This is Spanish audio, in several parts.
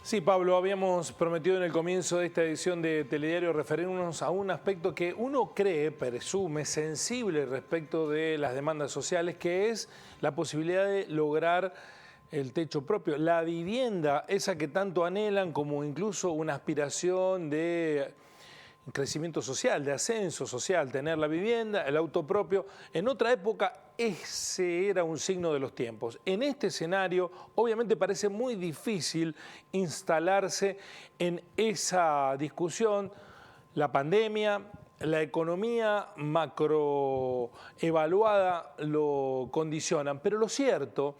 Sí, Pablo, habíamos prometido en el comienzo de esta edición de Telediario referirnos a un aspecto que uno cree, presume, sensible respecto de las demandas sociales, que es la posibilidad de lograr el techo propio, la vivienda, esa que tanto anhelan como incluso una aspiración de crecimiento social, de ascenso social, tener la vivienda, el auto propio. En otra época ese era un signo de los tiempos. En este escenario obviamente parece muy difícil instalarse en esa discusión. La pandemia, la economía macroevaluada lo condicionan, pero lo cierto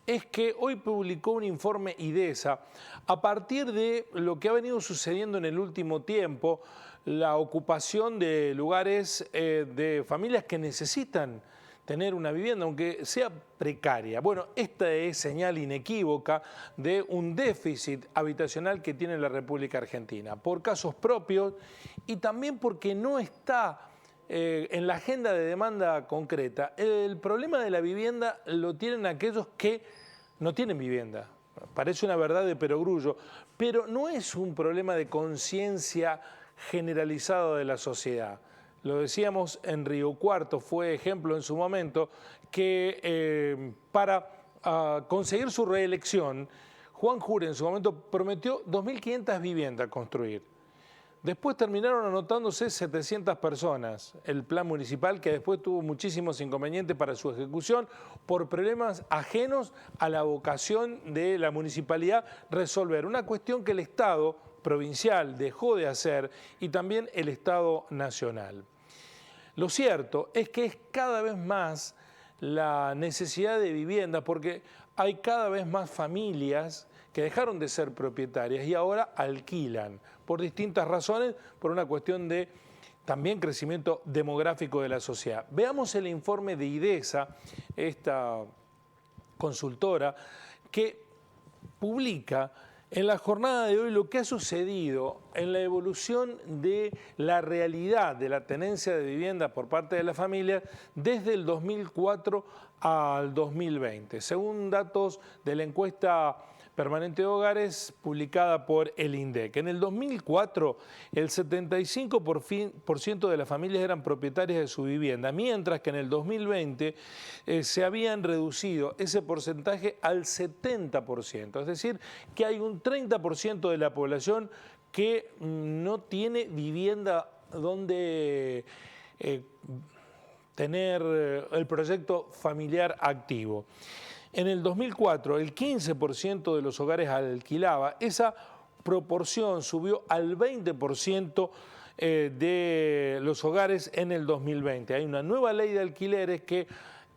es que hoy publicó un informe IDESA a partir de lo que ha venido sucediendo en el último tiempo, la ocupación de lugares de familias que necesitan tener una vivienda, aunque sea precaria. Bueno, esta es señal inequívoca de un déficit habitacional que tiene la República Argentina, por casos propios y también porque no está en la agenda de demanda concreta. El problema de la vivienda lo tienen aquellos que no tienen vivienda. Parece una verdad de perogrullo, pero no es un problema de conciencia generalizado de la sociedad. Lo decíamos en Río Cuarto, fue ejemplo en su momento, que para conseguir su reelección, Juan Jure en su momento prometió 2.500 viviendas construir. Después terminaron anotándose 700 personas, el plan municipal, que después tuvo muchísimos inconvenientes para su ejecución por problemas ajenos a la vocación de la municipalidad resolver. Una cuestión que el Estado provincial dejó de hacer y también el Estado nacional. Lo cierto es que es cada vez más la necesidad de vivienda porque hay cada vez más familias que dejaron de ser propietarias y ahora alquilan por distintas razones, por una cuestión de también crecimiento demográfico de la sociedad. Veamos el informe de IDESA, esta consultora, que publica en la jornada de hoy lo que ha sucedido en la evolución de la realidad de la tenencia de vivienda por parte de la familia desde el 2004 al 2020, según datos de la encuesta permanente de hogares publicada por el INDEC. En el 2004, el 75% de las familias eran propietarias de su vivienda, mientras que en el 2020 se habían reducido ese porcentaje al 70%. Es decir, que hay un 30% de la población que no tiene vivienda donde tener el proyecto familiar activo. En el 2004, el 15% de los hogares alquilaba. Esa proporción subió al 20% de los hogares en el 2020. Hay una nueva ley de alquileres que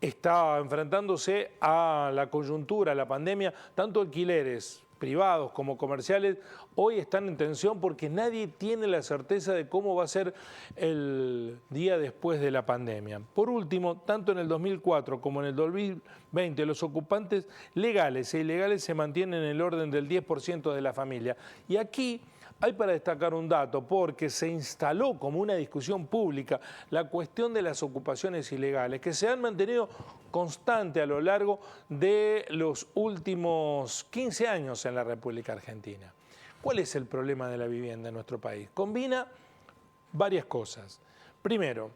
está enfrentándose a la coyuntura, a la pandemia, tanto alquileres privados como comerciales, hoy están en tensión porque nadie tiene la certeza de cómo va a ser el día después de la pandemia. Por último, tanto en el 2004 como en el 2020, los ocupantes legales e ilegales se mantienen en el orden del 10% de la familia. Y aquí hay para destacar un dato, porque se instaló como una discusión pública la cuestión de las ocupaciones ilegales, que se han mantenido constante a lo largo de los últimos 15 años en la República Argentina. ¿Cuál es el problema de la vivienda en nuestro país? Combina varias cosas. Primero,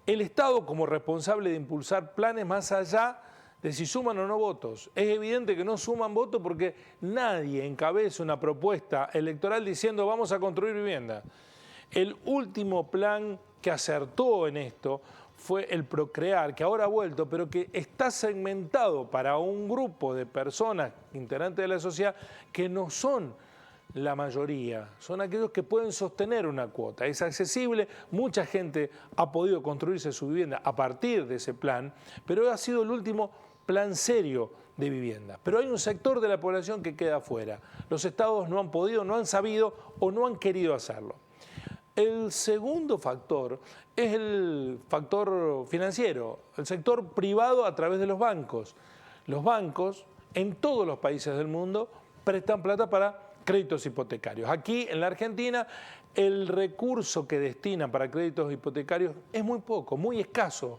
el Estado como responsable de impulsar planes más allá de si suman o no votos. Es evidente que no suman votos porque nadie encabeza una propuesta electoral diciendo vamos a construir vivienda. El último plan que acertó en esto fue el Procrear, que ahora ha vuelto, pero que está segmentado para un grupo de personas integrantes de la sociedad que no son la mayoría, son aquellos que pueden sostener una cuota. Es accesible, mucha gente ha podido construirse su vivienda a partir de ese plan, pero ha sido el último plan serio de vivienda. Pero hay un sector de la población que queda afuera. Los estados no han podido, no han sabido o no han querido hacerlo. El segundo factor es el factor financiero, el sector privado a través de los bancos. Los bancos en todos los países del mundo prestan plata para créditos hipotecarios. Aquí en la Argentina el recurso que destinan para créditos hipotecarios es muy poco, muy escaso.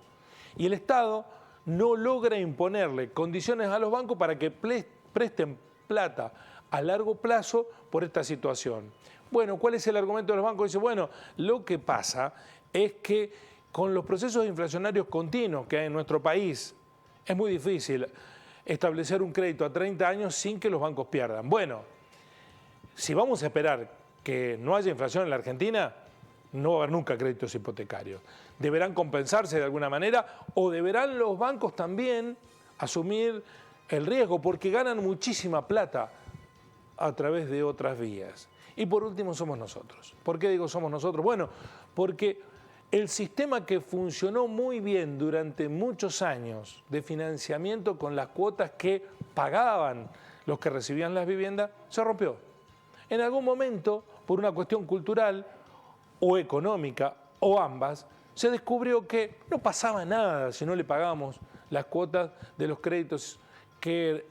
Y el Estado no logra imponerle condiciones a los bancos para que presten plata a largo plazo por esta situación. Bueno, ¿cuál es el argumento de los bancos? Dice, bueno, lo que pasa es que con los procesos inflacionarios continuos que hay en nuestro país, es muy difícil establecer un crédito a 30 años sin que los bancos pierdan. Bueno, si vamos a esperar que no haya inflación en la Argentina, no va a haber nunca créditos hipotecarios. Deberán compensarse de alguna manera o deberán los bancos también asumir el riesgo porque ganan muchísima plata a través de otras vías. Y por último somos nosotros. ¿Por qué digo somos nosotros? Bueno, porque el sistema que funcionó muy bien durante muchos años de financiamiento con las cuotas que pagaban los que recibían las viviendas, se rompió. En algún momento, por una cuestión cultural o económica, o ambas, se descubrió que no pasaba nada si no le pagábamos las cuotas de los créditos que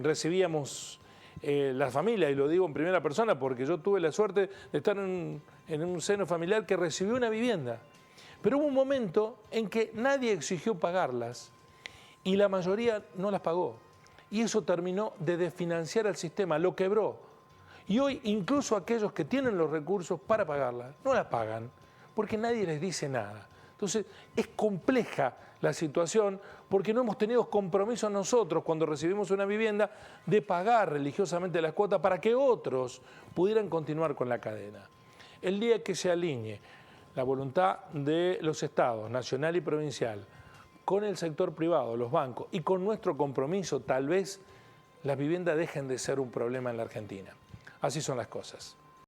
recibíamos las familias, y lo digo en primera persona porque yo tuve la suerte de estar en un seno familiar que recibió una vivienda. Pero hubo un momento en que nadie exigió pagarlas y la mayoría no las pagó. Y eso terminó de desfinanciar al sistema, lo quebró. Y hoy incluso aquellos que tienen los recursos para pagarlas no las pagan porque nadie les dice nada. Entonces es compleja la situación porque no hemos tenido compromiso nosotros cuando recibimos una vivienda de pagar religiosamente las cuotas para que otros pudieran continuar con la cadena. El día que se alinee la voluntad de los estados, nacional y provincial, con el sector privado, los bancos y con nuestro compromiso, tal vez las viviendas dejen de ser un problema en la Argentina. Así son las cosas.